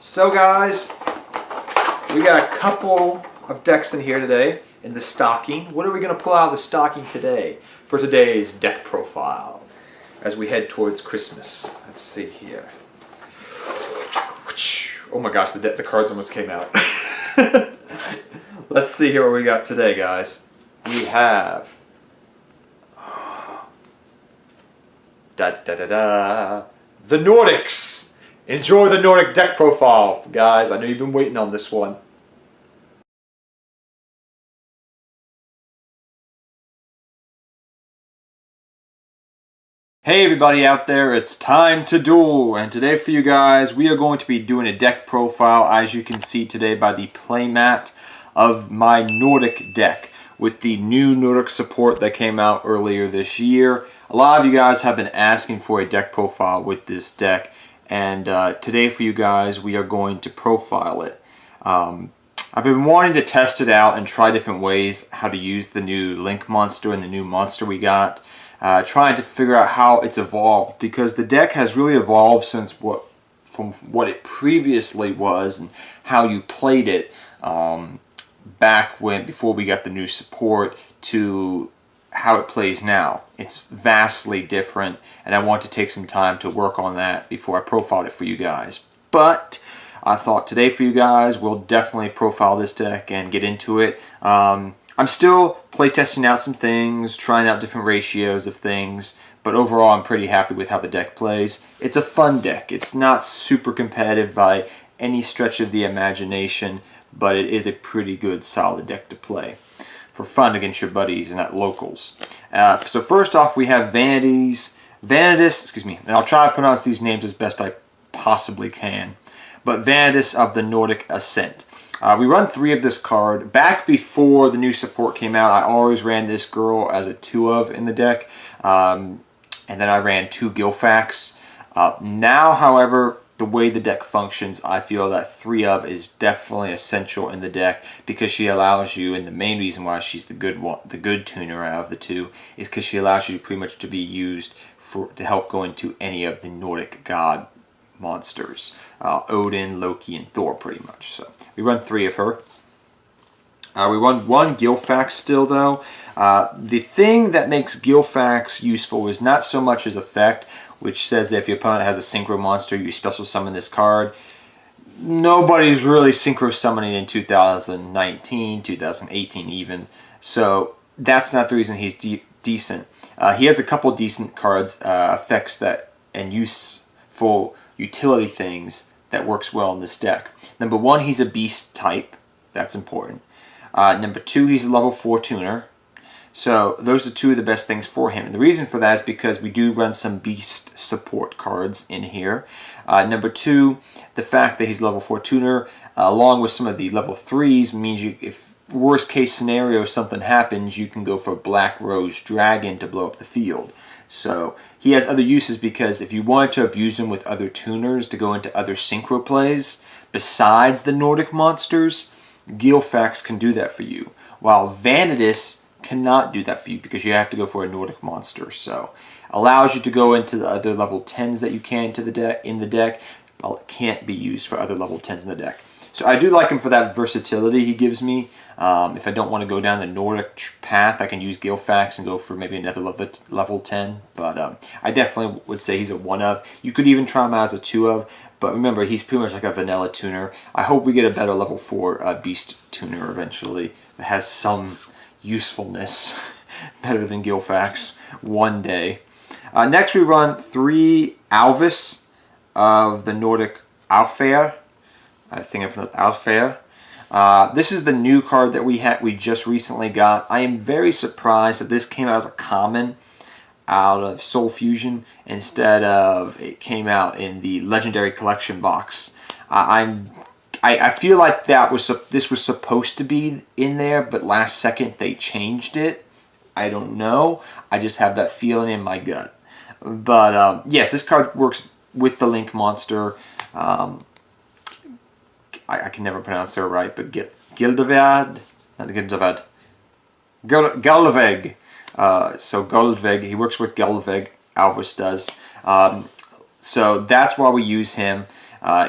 So guys, we got a couple of decks in here today in the stocking. What are we going to pull out of the stocking today for today's deck profile as we head towards Christmas? Let's see here. Oh my gosh, the cards almost came out. Let's see here what we got today, guys. We have the Nordics. Enjoy the Nordic deck profile, guys. I know you've been waiting on this one. Hey everybody out there, it's time to duel, and today for you guys we are going to be doing a deck profile, as you can see today by the playmat of my Nordic deck with the new Nordic support that came out earlier this year. A lot of you guys have been asking for a deck profile with this deck, and today for you guys we are going to profile it. I've been wanting to test it out and try different ways how to use the new Link monster and the new monster we got. Trying to figure out how it's evolved, because the deck has really evolved since from what it previously was and how you played it back before we got the new support to how it plays now. It's vastly different, and I want to take some time to work on that before I profile it for you guys. But I thought today for you guys we'll definitely profile this deck and get into it. I'm still playtesting out some things, trying out different ratios of things, but overall I'm pretty happy with how the deck plays. It's a fun deck. It's not super competitive by any stretch of the imagination, but it is a pretty good, solid deck to play for fun against your buddies and at locals. So first off, we have Vanadis, and I'll try to pronounce these names as best I possibly can, but Vanadis of the Nordic Ascent. We run 3 of this card. Back before the new support came out, I always ran this girl as a 2 of in the deck, and then I ran 2 Gilfax. Now, however, the way the deck functions, I feel that 3 of is definitely essential in the deck, because she allows you, and the main reason why she's the good tuner out of the 2 is because she allows you pretty much to be used to help go into any of the Nordic god monsters, Odin, Loki, and Thor, pretty much. So we run 3 of her. We run 1 Gilfax still, though. The thing that makes Gilfax useful is not so much his effect, which says that if your opponent has a synchro monster, you special summon this card. Nobody's really synchro summoning in 2019, 2018 even, so that's not the reason he's decent. He has a couple decent cards, effects and useful utility things that works well in this deck. Number 1, he's a beast type. That's important. Number 2, he's a level 4 tuner. So those are 2 of the best things for him. And the reason for that is because we do run some beast support cards in here. Number 2, the fact that he's level 4 tuner, along with some of the level 3s, means if worst case scenario something happens, you can go for Black Rose Dragon to blow up the field. So he has other uses, because if you wanted to abuse him with other tuners to go into other synchro plays besides the Nordic monsters, Gilfax can do that for you, while Vanadis cannot do that for you because you have to go for a Nordic monster. So allows you to go into the other level 10s that you can in the deck. It can't be used for other level 10s in the deck. So I do like him for that versatility he gives me. If I don't want to go down the Nordic path, I can use Gilfax and go for maybe another level 10. But I definitely would say he's a 1 of. You could even try him out as a 2 of. But remember, he's pretty much like a vanilla tuner. I hope we get a better level 4 beast tuner eventually that has some usefulness better than Gilfax one day. Next we run 3 Alvis of the Nordic Alfair. I think I pronounced Alfair. This is the new card that we just recently got. I am very surprised that this came out as a common out of Soul Fusion instead of it came out in the Legendary Collection box. I feel like this was supposed to be in there, but last second they changed it. I don't know. I just have that feeling in my gut. But yes, this card works with the Link monster. I can never pronounce her right, but Gildavad, not Gildavad, Galveg. So Galveg, he works with Galveg, Alvis does. So that's why we use him.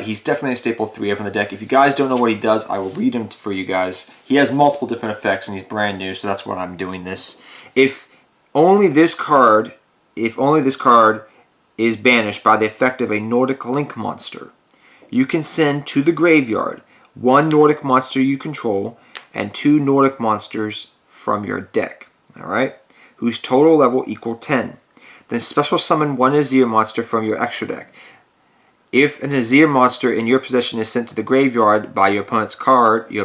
He's definitely a staple 3 of in the deck. If you guys don't know what he does, I will read him for you guys. He has multiple different effects, and he's brand new, so that's why I'm doing this. If only this card is banished by the effect of a Nordic Link monster, you can send to the graveyard 1 Nordic monster you control and 2 Nordic monsters from your deck, alright, whose total level equal 10. Then special summon 1 Azir monster from your extra deck. If an Azir monster in your possession is sent to the graveyard by your opponent's card, you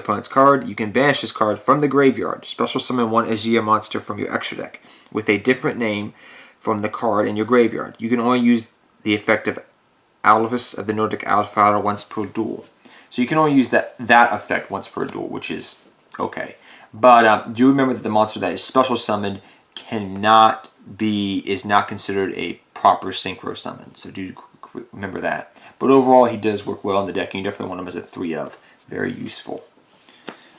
can banish this card from the graveyard. Special summon 1 Azir monster from your extra deck with a different name from the card in your graveyard. You can only use the effect of Alvis of the Nordic Alfheim once per duel. So you can only use that effect once per duel, which is okay. But do remember that the monster that is special summoned is not considered a proper synchro summon. So do remember that. But overall, he does work well in the deck, and you definitely want him as a 3 of. Very useful.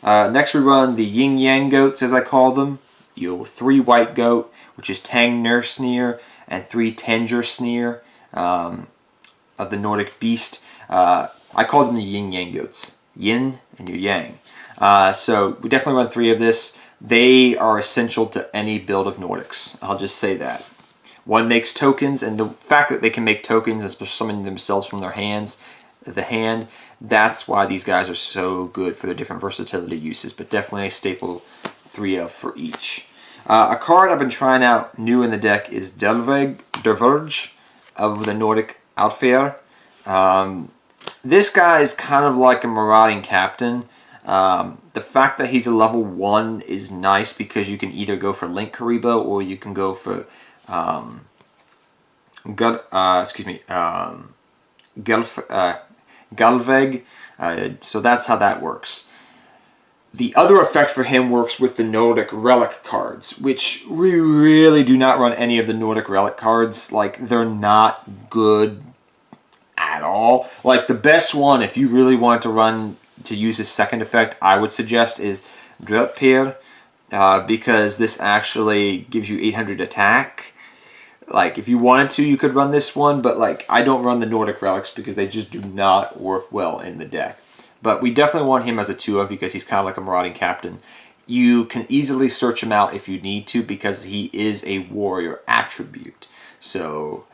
Next we run the Yin Yang Goats, as I call them. 3 white goat, which is Tangnir Sneer, and 3 Tanger Sneer of the Nordic Beast. I call them the Yin Yang Goats. Yin and your Yang. So we definitely run 3 of this. They are essential to any build of Nordics. I'll just say that. 1 makes tokens, and the fact that they can make tokens and summon themselves from their hand, that's why these guys are so good for their different versatility uses, but definitely a staple 3 of for each. A card I've been trying out new in the deck is Delverge of the Nordic Alfheim. This guy is kind of like a marauding captain. The fact that he's a level 1 is nice because you can either go for Link Karibo or you can go for Galveg. So that's how that works. The other effect for him works with the Nordic Relic cards, which we really do not run any of the Nordic Relic cards. Like, they're not good at all. Like, the best one, if you really want to use his second effect, I would suggest is Dweltpir, because this actually gives you 800 attack. Like, if you wanted to, you could run this one, but like, I don't run the Nordic Relics because they just do not work well in the deck. But we definitely want him as a 2 of because he's kind of like a marauding captain. You can easily search him out if you need to because he is a warrior attribute. So,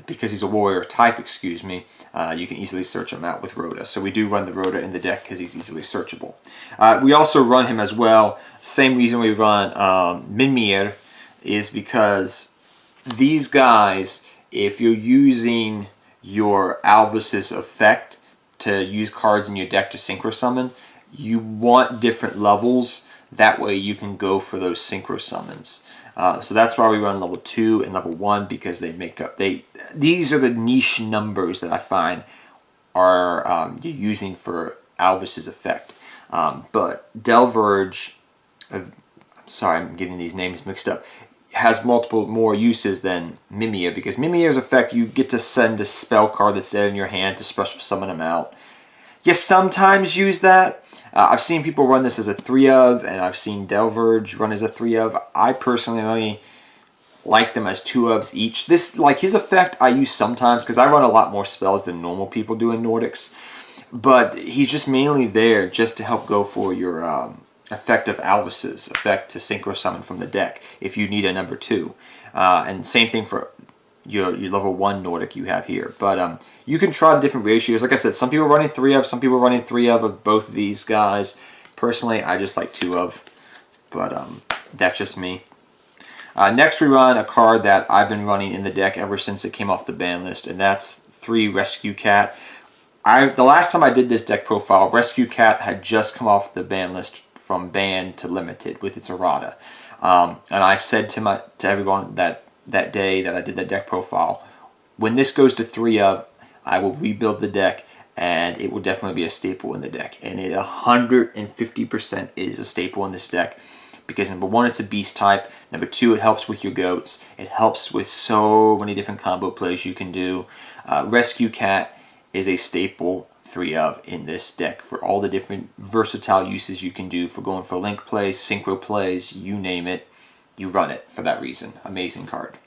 because he's a warrior type, you can easily search him out with Rhoda. So we do run the Rhoda in the deck because he's easily searchable. We also run him as well. Same reason we run Mimir is because these guys, if you're using your Alvis's effect to use cards in your deck to synchro summon, you want different levels. That way you can go for those synchro summons. So that's why we run level 2 and level 1 because they make up. These are the niche numbers that I find are you're using for Alvis's effect. But Delverge, sorry, I'm getting these names mixed up, has multiple more uses than Mimir, because Mimir's effect, you get to send a spell card that's there in your hand to special summon them out. You sometimes use that. I've seen people run this as a 3 of, and I've seen Delverge run as a 3 of. I personally like them as 2 ofs each. This, like, his effect I use sometimes because I run a lot more spells than normal people do in Nordics. But he's just mainly there just to help go for your effect of Alvis's effect to synchro summon from the deck if you need a number 2. And same thing for your level 1 Nordic you have here. But you can try the different ratios. Like I said, some people are running 3 of, some people are running 3 of both of these guys. Personally, I just like 2 of, but that's just me. Next we run a card that I've been running in the deck ever since it came off the ban list, and that's 3 Rescue Cat. The last time I did this deck profile, Rescue Cat had just come off the ban list from banned to limited with its errata. And I said to everyone that day that I did that deck profile, when this goes to 3 of, I will rebuild the deck and it will definitely be a staple in the deck. And it 150% is a staple in this deck because number 1, it's a beast type. Number 2, it helps with your goats. It helps with so many different combo plays you can do. Rescue Cat is a staple 3 of in this deck for all the different versatile uses you can do for going for link plays, synchro plays, you name it. You run it for that reason. Amazing card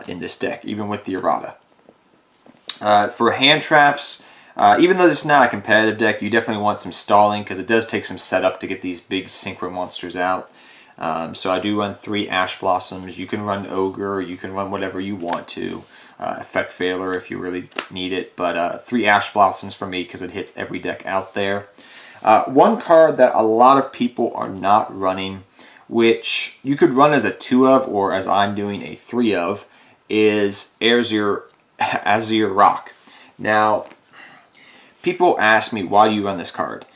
in this deck, even with the errata. For hand traps, Even though it's not a competitive deck, you definitely want some stalling because it does take some setup to get these big synchro monsters out. So I do run 3 Ash Blossoms. You can run Ogre, you can run whatever you want to. Effect Failure if you really need it, but 3 Ash Blossoms for me because it hits every deck out there. One card that a lot of people are not running, which you could run as a 2 of, or as I'm doing a 3 of, is Azure Rock. Now, people ask me, why do you run this card?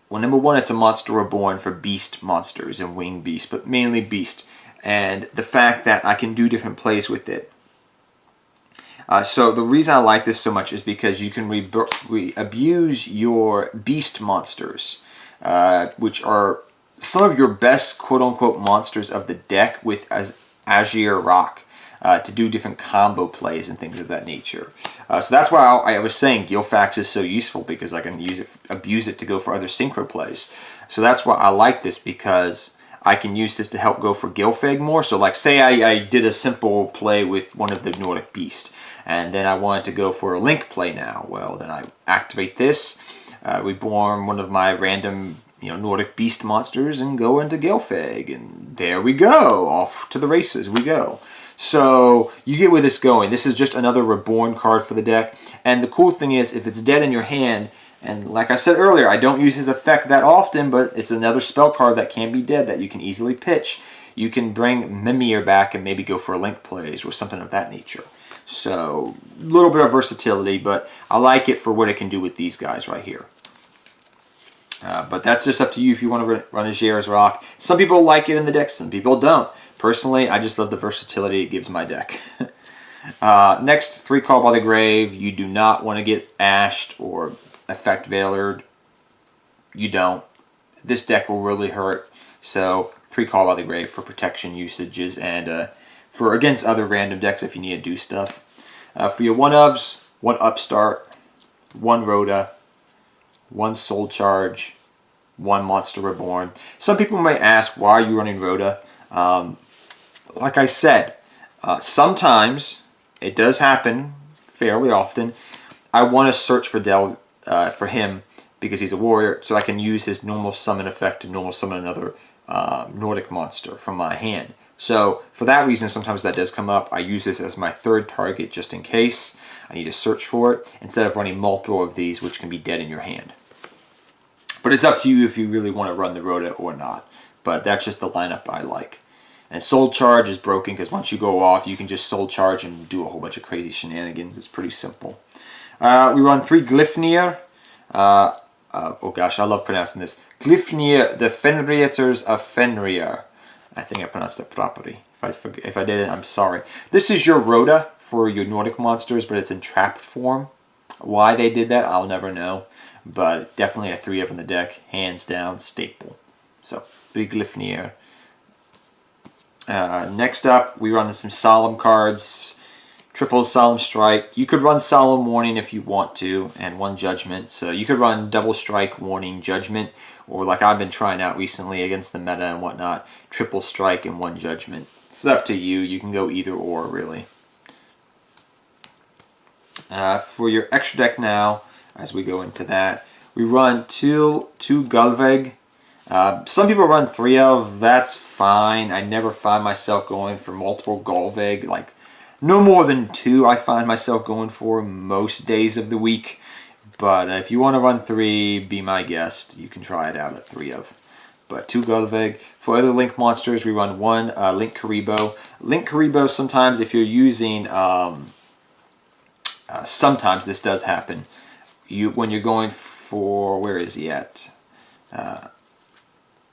Well, number one, it's a Monster Reborn for beast monsters and winged beast, but mainly beast. And the fact that I can do different plays with it. So the reason I like this so much is because you can abuse your beast monsters, which are some of your best quote-unquote monsters of the deck with Azure Rock. To do different combo plays and things of that nature. So that's why I was saying Gilfax is so useful, because I can abuse it to go for other synchro plays. So that's why I like this, because I can use this to help go for Gilfag more. So like say I did a simple play with one of the Nordic Beast, and then I wanted to go for a Link play now. Well, then I activate this, reborn one of my random Nordic Beast monsters and go into Gilfag, and there we go. Off to the races we go. So you get where this is going. This is just another Reborn card for the deck. And the cool thing is, if it's dead in your hand, and like I said earlier, I don't use his effect that often, but it's another spell card that can be dead that you can easily pitch. You can bring Mimir back and maybe go for Link plays or something of that nature. So a little bit of versatility, but I like it for what it can do with these guys right here. But that's just up to you if you want to run Azure Rock. Some people like it in the deck, some people don't. Personally, I just love the versatility it gives my deck. Next, 3 Call by the Grave. You do not want to get ashed or effect veilered. You don't. This deck will really hurt. So 3 Call by the Grave for protection usages and for against other random decks if you need to do stuff. For your 1-ofs, 1 Upstart, 1 Rhoda, 1 Soul Charge, 1 Monster Reborn. Some people may ask, why are you running Rhoda? Like I said, sometimes, it does happen fairly often, I want to search for him because he's a warrior, so I can use his normal summon effect to normal summon another Nordic monster from my hand. So for that reason, sometimes that does come up. I use this as my 3rd target just in case I need to search for it, instead of running multiple of these which can be dead in your hand. But it's up to you if you really want to run the Rhoda or not. But that's just the lineup I like. And Soul Charge is broken because once you go off, you can just Soul Charge and do a whole bunch of crazy shenanigans. It's pretty simple. We run 3 Glyfnir. Oh gosh, I love pronouncing this. Glyfnir, the Fenriators of Fenrir. I think I pronounced that properly. If I didn't, I'm sorry. This is your Rhoda for your Nordic monsters, but it's in trap form. Why they did that, I'll never know. But definitely a 3 of in the deck, hands down, staple. So 3 Glyfnir. Next up, we run some Solemn cards. Triple Solemn Strike. You could run Solemn Warning if you want to, and 1 Judgment. So you could run Double Strike, Warning, Judgment, or like I've been trying out recently against the meta and whatnot, Triple Strike and 1 Judgment. It's up to you. You can go either or, really. For your extra deck now, as we go into that, we run two Gulveg. Some people run 3 of. That's fine. I never find myself going for multiple Gulveg. Like, no more than 2 I find myself going for most days of the week. But if you want to run 3, be my guest. You can try it out at 3 of. But 2 Gulveg. For other Link monsters, we run 1 Link Karibo. Link Karibo, sometimes if you're using... sometimes this does happen. When you're going for... Where is he at?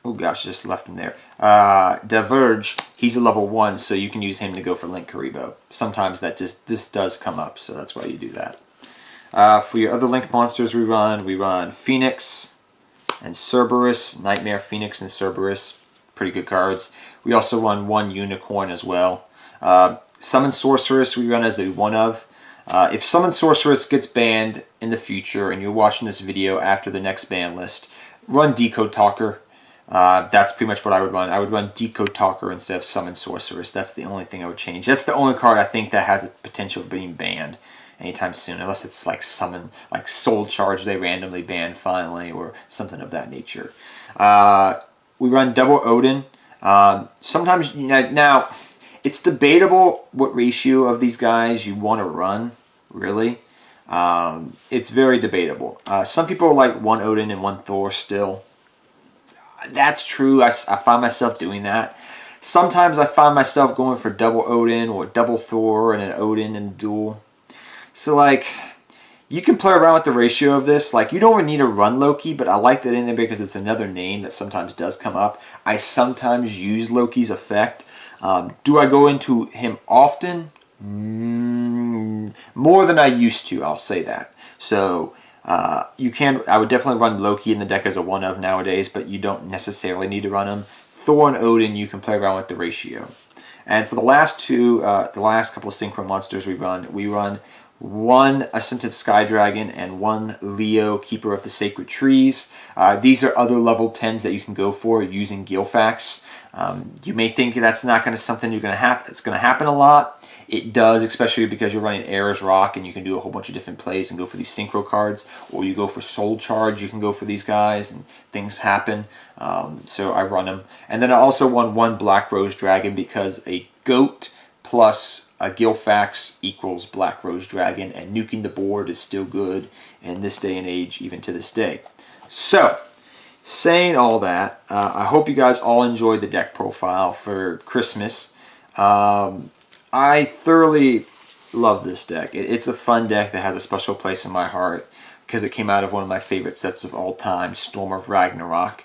Oh gosh, I just left him there. Diverge, he's a level 1, so you can use him to go for Link Karibo. Sometimes this does come up, so that's why you do that. For your other Link monsters we run Phoenix and Cerberus, Nightmare Phoenix and Cerberus. Pretty good cards. We also run 1 Unicorn as well. Summon Sorceress we run as a 1 of. If Summon Sorceress gets banned in the future and you're watching this video after the next ban list, run Decode Talker. That's pretty much what I would run. I would run Decode Talker instead of Summon Sorceress. That's the only thing I would change. That's the only card I think that has a potential of being banned anytime soon, unless it's like summon, like Soul Charge they randomly banned finally, or something of that nature. We run double Odin. Sometimes, now, it's debatable what ratio of these guys you want to run, really. It's very debatable. Some people like one Odin and one Thor still. That's true. I find myself doing that. Sometimes I find myself going for double Odin or double Thor and an Odin and duel. So, like, you can play around with the ratio of this. Like, you don't really need to run Loki, but I like that in there because it's another name that sometimes does come up. I sometimes use Loki's effect. Do I go into him often? More than I used to, I'll say that. So, I would definitely run Loki in the deck as a one of nowadays, but you don't necessarily need to run him. Thor and Odin, you can play around with the ratio. And for the last couple of Synchro monsters we run one Ascended Sky Dragon and one Leo, Keeper of the Sacred Trees. These are other level 10s that you can go for using Gilfax. You may think that's not going to something it's going to happen a lot. It does, especially because you're running Ares Rock and you can do a whole bunch of different plays and go for these Synchro cards. Or you go for Soul Charge, you can go for these guys and things happen. So I run them. And then I also won one Black Rose Dragon because a Goat plus a Gilfax equals Black Rose Dragon, and nuking the board is still good in this day and age, even to this day. So, saying all that, I hope you guys all enjoyed the deck profile for Christmas. I thoroughly love this deck. It's a fun deck that has a special place in my heart because it came out of one of my favorite sets of all time, Storm of Ragnarok.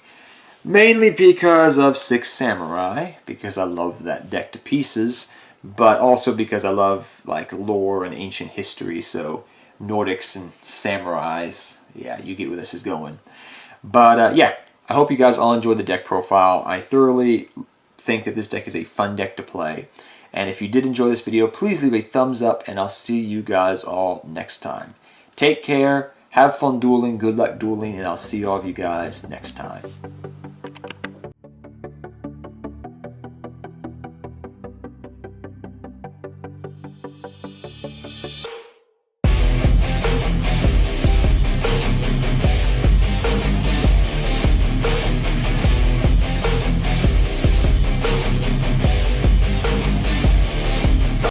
Mainly because of Six Samurai, because I love that deck to pieces, but also because I love like lore and ancient history, so Nordics and Samurais, yeah, you get where this is going. But yeah, I hope you guys all enjoyed the deck profile. I thoroughly think that this deck is a fun deck to play. And if you did enjoy this video, please leave a thumbs up, and I'll see you guys all next time. Take care, have fun dueling, good luck dueling, and I'll see all of you guys next time.